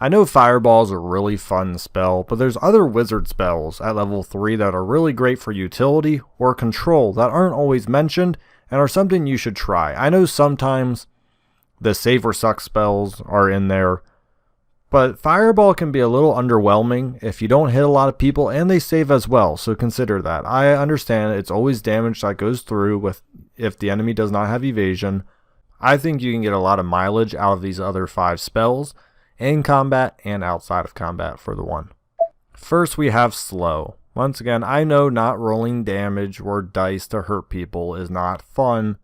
I know Fireball is a really fun spell, but there's other wizard spells at level 3 that are really great for utility or control that aren't always mentioned and are something you should try. I know sometimes the save or suck spells are in there, but Fireball can be a little underwhelming if you don't hit a lot of people, and they save as well, so consider that. I understand it's always damage that goes through with if the enemy does not have evasion. I think you can get a lot of mileage out of these other 5 spells in combat and outside of combat for the one. First we have Slow. Once again, I know not rolling damage or dice to hurt people is not fun,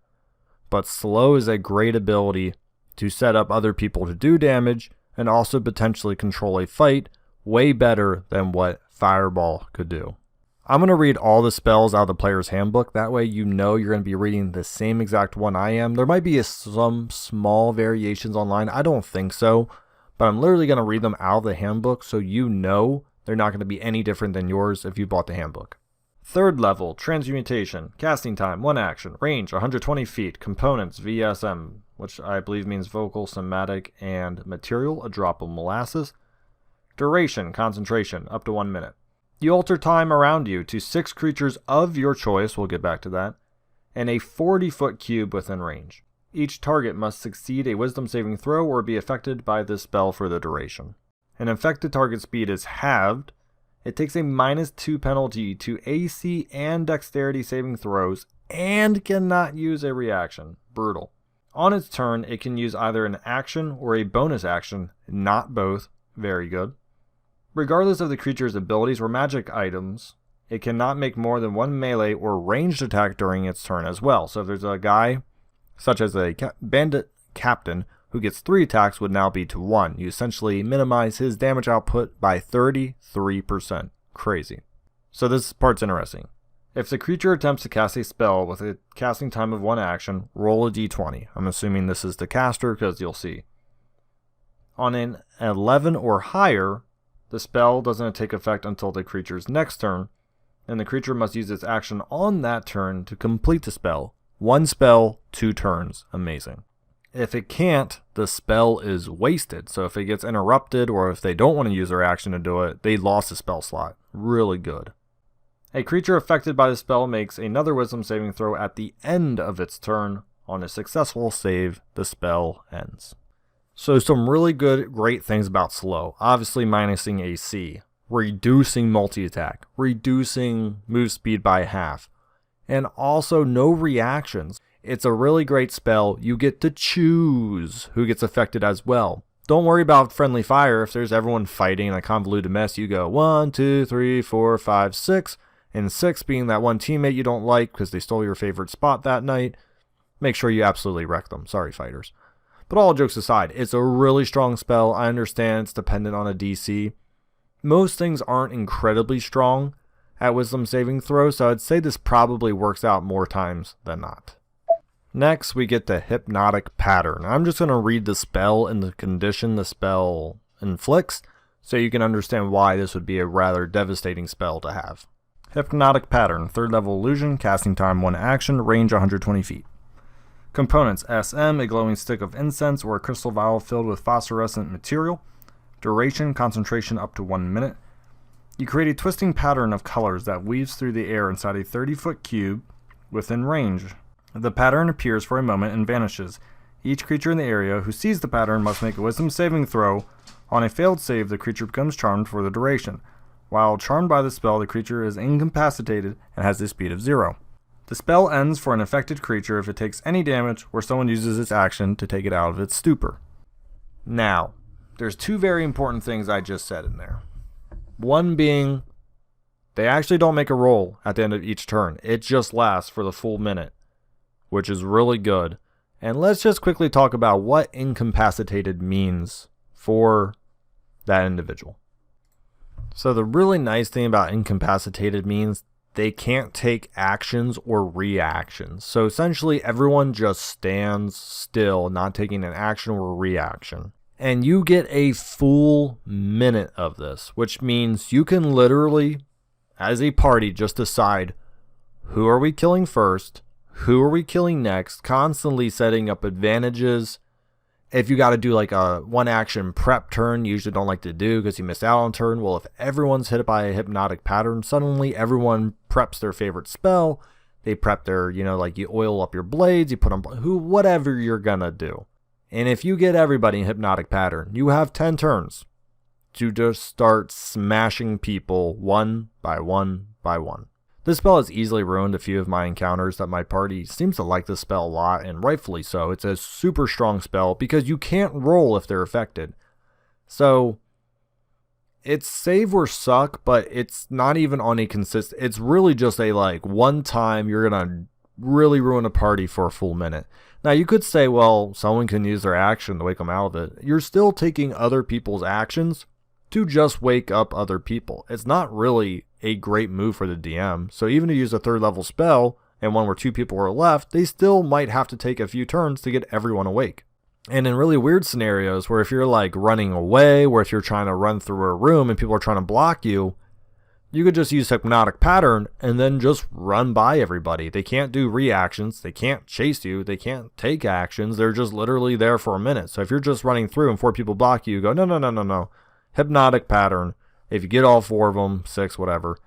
but Slow is a great ability to set up other people to do damage and also potentially control a fight way better than what Fireball could do. I'm going to read all the spells out of the player's handbook. That way you know you're going to be reading the same exact one I am. There might be some small variations online. I don't think so. But I'm literally going to read them out of the handbook so you know they're not going to be any different than yours if you bought the handbook. 3rd level, Transmutation. Casting time, 1 action. Range, 120 feet. Components, VSM, which I believe means Vocal, Somatic, and Material, a drop of molasses. Duration, Concentration, up to 1 minute. You alter time around you to 6 creatures of your choice, we'll get back to that, and a 40-foot cube within range. Each target must succeed a wisdom saving throw or be affected by this spell for the duration. An affected target speed is halved. It takes a -2 penalty to AC and dexterity saving throws and cannot use a reaction. Brutal. On its turn, it can use either an action or a bonus action, not both. Very good. Regardless of the creature's abilities or magic items, it cannot make more than 1 melee or ranged attack during its turn as well. So if there's a guy such as a bandit captain who gets 3 attacks, would now be to 1. You essentially minimize his damage output by 33%. Crazy. So this part's interesting. If the creature attempts to cast a spell with a casting time of 1 action, roll a d20. I'm assuming this is the caster because you'll see. On an 11 or higher, the spell doesn't take effect until the creature's next turn, and the creature must use its action on that turn to complete the spell. 1 spell, 2 turns. Amazing. If it can't, the spell is wasted. So if it gets interrupted or if they don't want to use their action to do it, they lost a spell slot. Really good. A creature affected by the spell makes another wisdom saving throw at the end of its turn. On a successful save, the spell ends. So some really great things about Slow. Obviously minusing AC, reducing multi-attack, reducing move speed by half, and also no reactions. It's a really great spell. You get to choose who gets affected as well. Don't worry about friendly fire. If there's everyone fighting in a convoluted mess, you go 1, 2, 3, 4, 5, 6. And 6 being that one teammate you don't like because they stole your favorite spot that night. Make sure you absolutely wreck them. Sorry, fighters. But all jokes aside, it's a really strong spell. I understand it's dependent on a DC. Most things aren't incredibly strong at wisdom saving throw, so I'd say this probably works out more times than not. Next, we get the Hypnotic Pattern. I'm just going to read the spell and the condition the spell inflicts, so you can understand why this would be a rather devastating spell to have. Hypnotic Pattern, 3rd level illusion, casting time 1 action, range 120 feet. Components, SM, a glowing stick of incense or a crystal vial filled with phosphorescent material. Duration, concentration up to 1 minute. You create a twisting pattern of colors that weaves through the air inside a 30-foot cube within range. The pattern appears for a moment and vanishes. Each creature in the area who sees the pattern must make a wisdom saving throw. On a failed save, the creature becomes charmed for the duration. While charmed by the spell, the creature is incapacitated and has a speed of 0. The spell ends for an affected creature if it takes any damage or someone uses its action to take it out of its stupor. Now, there's 2 very important things I just said in there. One being, they actually don't make a roll at the end of each turn. It just lasts for the full minute, which is really good. And let's just quickly talk about what incapacitated means for that individual. So the really nice thing about incapacitated means they can't take actions or reactions. So essentially everyone just stands still, not taking an action or a reaction. And you get a full minute of this, which means you can literally, as a party, just decide who are we killing first, who are we killing next, constantly setting up advantages If you got to do like a one action prep turn, you usually don't like to do because you miss out on turn. Well, if everyone's hit by a Hypnotic Pattern, suddenly everyone preps their favorite spell. They prep their, like you oil up your blades, you put on whatever you're gonna do. And if you get everybody in Hypnotic Pattern, you have 10 turns to just start smashing people one by one by one. This spell has easily ruined a few of my encounters that my party seems to like this spell a lot, and rightfully so. It's a super strong spell because you can't roll if they're affected. So, it's save or suck, but it's not even on a consistent... It's really just a, one time you're going to really ruin a party for a full minute. Now, you could say, well, someone can use their action to wake them out of it. You're still taking other people's actions to just wake up other people. It's not really a great move for the DM. So even to use a 3rd level spell and one where 2 people are left, they still might have to take a few turns to get everyone awake. And in really weird scenarios where if you're running away, or if you're trying to run through a room and people are trying to block you, you could just use Hypnotic Pattern and then just run by everybody. They can't do reactions, they can't chase you, they can't take actions, they're just literally there for a minute. So if you're just running through and 4 people block you, go no. Hypnotic Pattern. If you get all 4 of them, 6, whatever,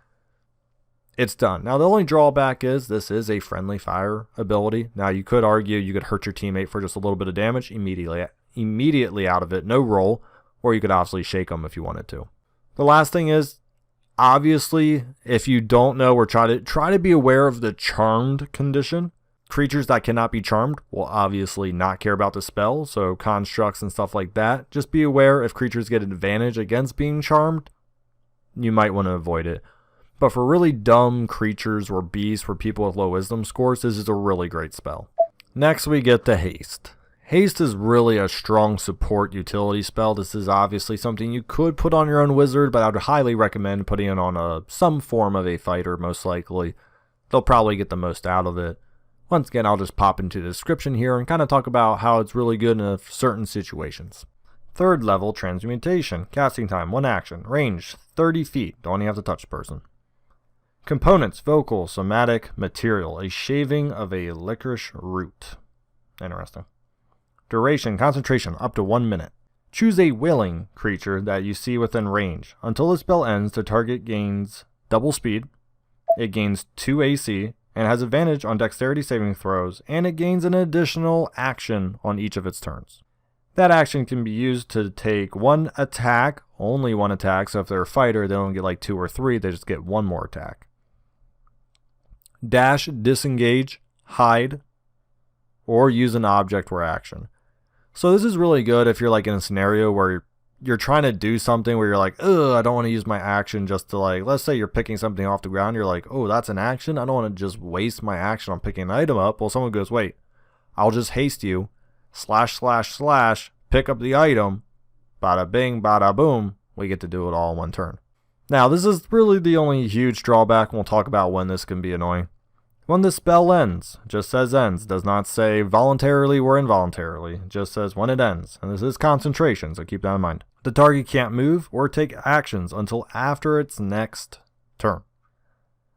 it's done. Now, the only drawback is this is a friendly fire ability. Now, you could argue you could hurt your teammate for just a little bit of damage immediately out of it, no roll, or you could obviously shake them if you wanted to. The last thing is, obviously, if you don't know or try to be aware of the charmed condition. Creatures that cannot be charmed will obviously not care about the spell, so constructs and stuff like that. Just be aware if creatures get an advantage against being charmed, you might want to avoid it. But for really dumb creatures or beasts, for people with low wisdom scores, this is a really great spell. Next we get the Haste. Haste is really a strong support utility spell. This is obviously something you could put on your own wizard, but I would highly recommend putting it on some form of a fighter, most likely. They'll probably get the most out of it. Once again, I'll just pop into the description here and kind of talk about how it's really good in certain situations. 3rd level Transmutation. Casting time, 1 action. Range, 30 feet. Don't even have to touch the person. Components, vocal, somatic, material. A shaving of a licorice root. Interesting. Duration, concentration, up to 1 minute. Choose a willing creature that you see within range. Until the spell ends, the target gains double speed. It gains 2 AC. And has advantage on dexterity saving throws, and it gains an additional action on each of its turns. That action can be used to take 1 attack, only 1 attack, so if they're a fighter, they don't get 2 or 3, they just get 1 more attack. Dash, disengage, hide, or use an object or action. So this is really good if you're in a scenario where you're trying to do something where you're ugh, I don't want to use my action just to let's say you're picking something off the ground, you're oh, that's an action, I don't want to just waste my action on picking an item up. Well, someone goes, wait, I'll just haste you, ///, pick up the item, bada bing, bada boom, we get to do it all in 1 turn. Now, this is really the only huge drawback, and we'll talk about when this can be annoying. When the spell ends, it just says ends, does not say voluntarily or involuntarily, it just says when it ends, and this is concentration, so keep that in mind. The target can't move or take actions until after its next turn,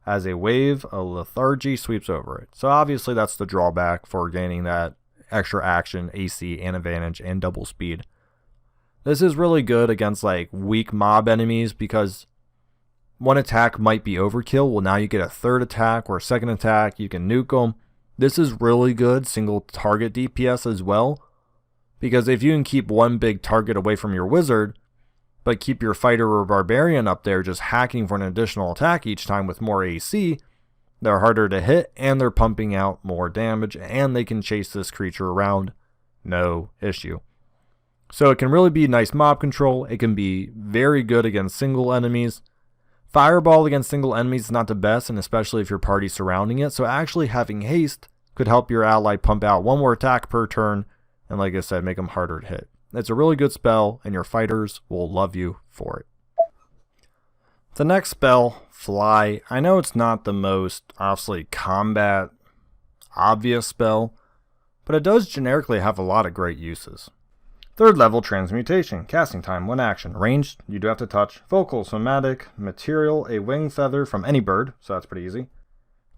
as a wave of lethargy sweeps over it. So obviously that's the drawback for gaining that extra action, AC, and advantage, and double speed. This is really good against weak mob enemies because 1 attack might be overkill. Well, now you get a 3rd attack or a 2nd attack. You can nuke them. This is really good single target DPS as well. Because if you can keep 1 big target away from your wizard, but keep your fighter or barbarian up there just hacking for an additional attack each time with more AC, they're harder to hit and they're pumping out more damage and they can chase this creature around. No issue. So it can really be nice mob control. It can be very good against single enemies. Fireball against single enemies is not the best, and especially if your party's surrounding it, so actually having Haste could help your ally pump out 1 more attack per turn, and like I said, make them harder to hit. It's a really good spell, and your fighters will love you for it. The next spell, Fly. I know it's not the most, obviously, combat obvious spell, but it does generically have a lot of great uses. 3rd level Transmutation. Casting time, 1 action. Ranged, you do have to touch. Vocal, somatic, material, a wing feather from any bird, so that's pretty easy.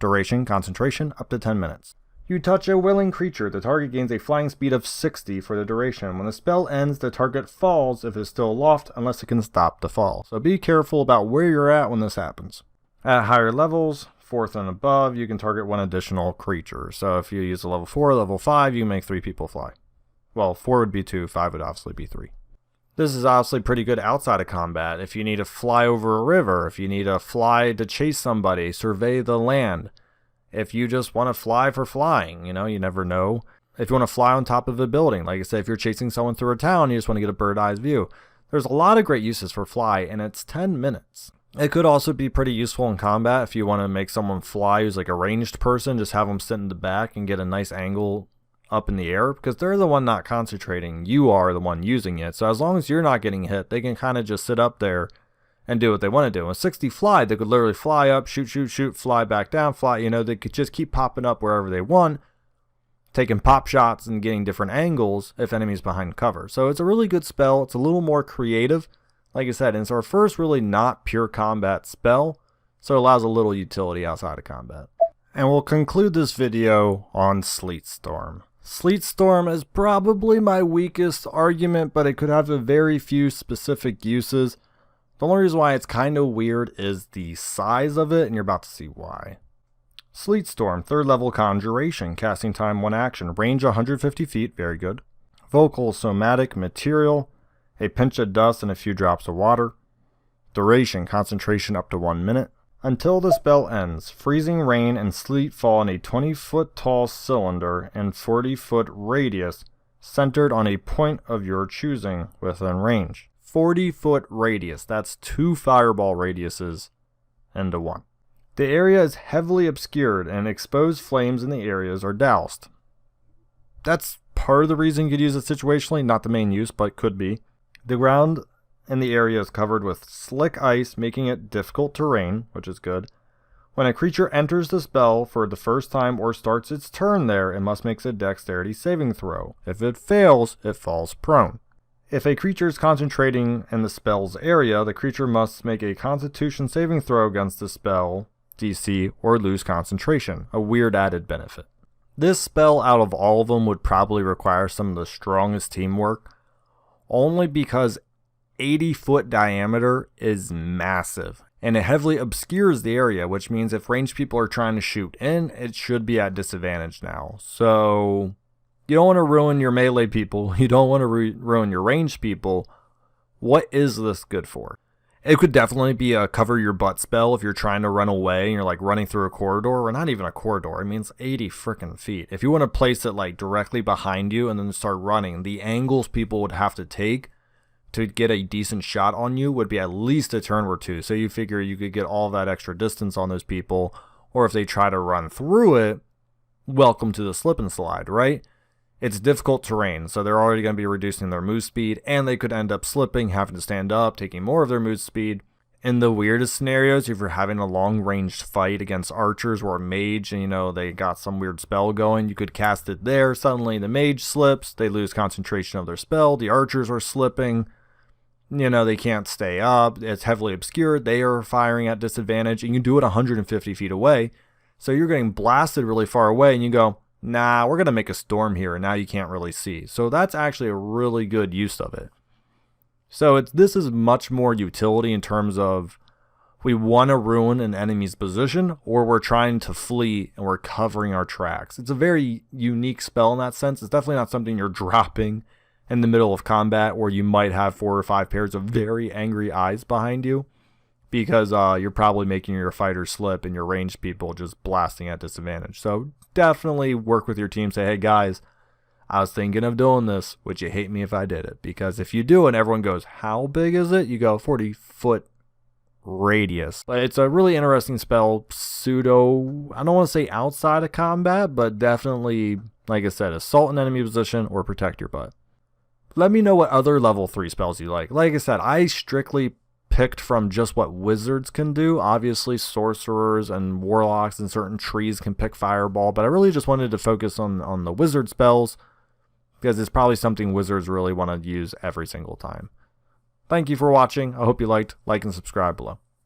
Duration, concentration, up to 10 minutes. You touch a willing creature. The target gains a flying speed of 60 for the duration. When the spell ends, the target falls if it's still aloft unless it can stop the fall. So be careful about where you're at when this happens. At higher levels, 4th and above, you can target 1 additional creature. So if you use a level 4, level 5, you make 3 people fly. Well, 4 would be 2, 5 would obviously be 3. This is obviously pretty good outside of combat. If you need to fly over a river, if you need to fly to chase somebody, survey the land. If you just want to fly for flying, you never know. If you want to fly on top of a building, like I said, if you're chasing someone through a town, you just want to get a bird's-eye view. There's a lot of great uses for fly, and it's 10 minutes. It could also be pretty useful in combat if you want to make someone fly who's like a ranged person, just have them sit in the back and get a nice angle up in the air, because they're the one not concentrating. You are the one using it. So as long as you're not getting hit, they can kind of just sit up there and do what they want to do. With 60 fly, they could literally fly up, shoot, fly back down, fly. They could just keep popping up wherever they want, taking pop shots and getting different angles if enemies behind cover. So it's a really good spell. It's a little more creative, like I said, and it's our first really not pure combat spell, so it allows a little utility outside of combat. And we'll conclude this video on Sleet Storm. Sleet Storm is probably my weakest argument, but it could have a very few specific uses. The only reason why it's kind of weird is the size of it, and you're about to see why. Sleet Storm, 3rd level Conjuration, casting time 1 action, range 150 feet, very good. Vocal Somatic Material, a pinch of dust and a few drops of water. Duration, concentration up to 1 minute. Until the spell ends, freezing rain and sleet fall in a 20-foot tall cylinder and 40-foot radius, centered on a point of your choosing within range. 40-foot radius, that's 2 fireball radiuses into 1. The area is heavily obscured and exposed flames in the areas are doused. That's part of the reason you could use it situationally, not the main use, but could be. The ground in the area is covered with slick ice, making it difficult terrain, which is good. When a creature enters the spell for the first time or starts its turn there, it must make a dexterity saving throw. If it fails, it falls prone. If a creature is concentrating in the spell's area, the creature must make a constitution saving throw against the spell DC or lose concentration, a weird added benefit. This spell out of all of them would probably require some of the strongest teamwork, only because 80-foot diameter is massive, and it heavily obscures the area, which means if ranged people are trying to shoot in, it should be at disadvantage now. So you don't want to ruin your melee people. You don't want to ruin your ranged people. What is this good for? It could definitely be a cover your butt spell if you're trying to run away and you're like running through a corridor, or not even a corridor. I mean, it's 80 freaking feet. If you want to place it like directly behind you and then start running, the angles people would have to take to get a decent shot on you would be at least a turn or 2. So you figure you could get all that extra distance on those people, or if they try to run through it, welcome to the slip and slide, right? It's difficult terrain, so they're already going to be reducing their move speed, and they could end up slipping, having to stand up, taking more of their move speed. In the weirdest scenarios, if you're having a long-ranged fight against archers or a mage, and they got some weird spell going, you could cast it there. Suddenly the mage slips, they lose concentration of their spell, the archers are slipping, they can't stay up, it's heavily obscured, they are firing at disadvantage, and you do it 150 feet away, so you're getting blasted really far away, and you go, nah, we're going to make a storm here, and now you can't really see. So that's actually a really good use of it. So this is much more utility in terms of we want to ruin an enemy's position, or we're trying to flee and we're covering our tracks. It's a very unique spell in that sense. It's definitely not something you're dropping in the middle of combat where you might have 4 or 5 pairs of very angry eyes behind you, because you're probably making your fighters slip and your ranged people just blasting at disadvantage. So definitely work with your team. Say, hey guys, I was thinking of doing this. Would you hate me if I did it? Because if you do and everyone goes, how big is it? You go 40-foot radius. But it's a really interesting spell. Pseudo, I don't want to say outside of combat, but definitely, like I said, assault an enemy position or protect your butt. Let me know what other level 3 spells you like. Like I said, I strictly picked from just what wizards can do. Obviously sorcerers and warlocks and certain trees can pick fireball, but I really just wanted to focus on the wizard spells because it's probably something wizards really want to use every single time. Thank you for watching. I hope you liked. Like and subscribe below.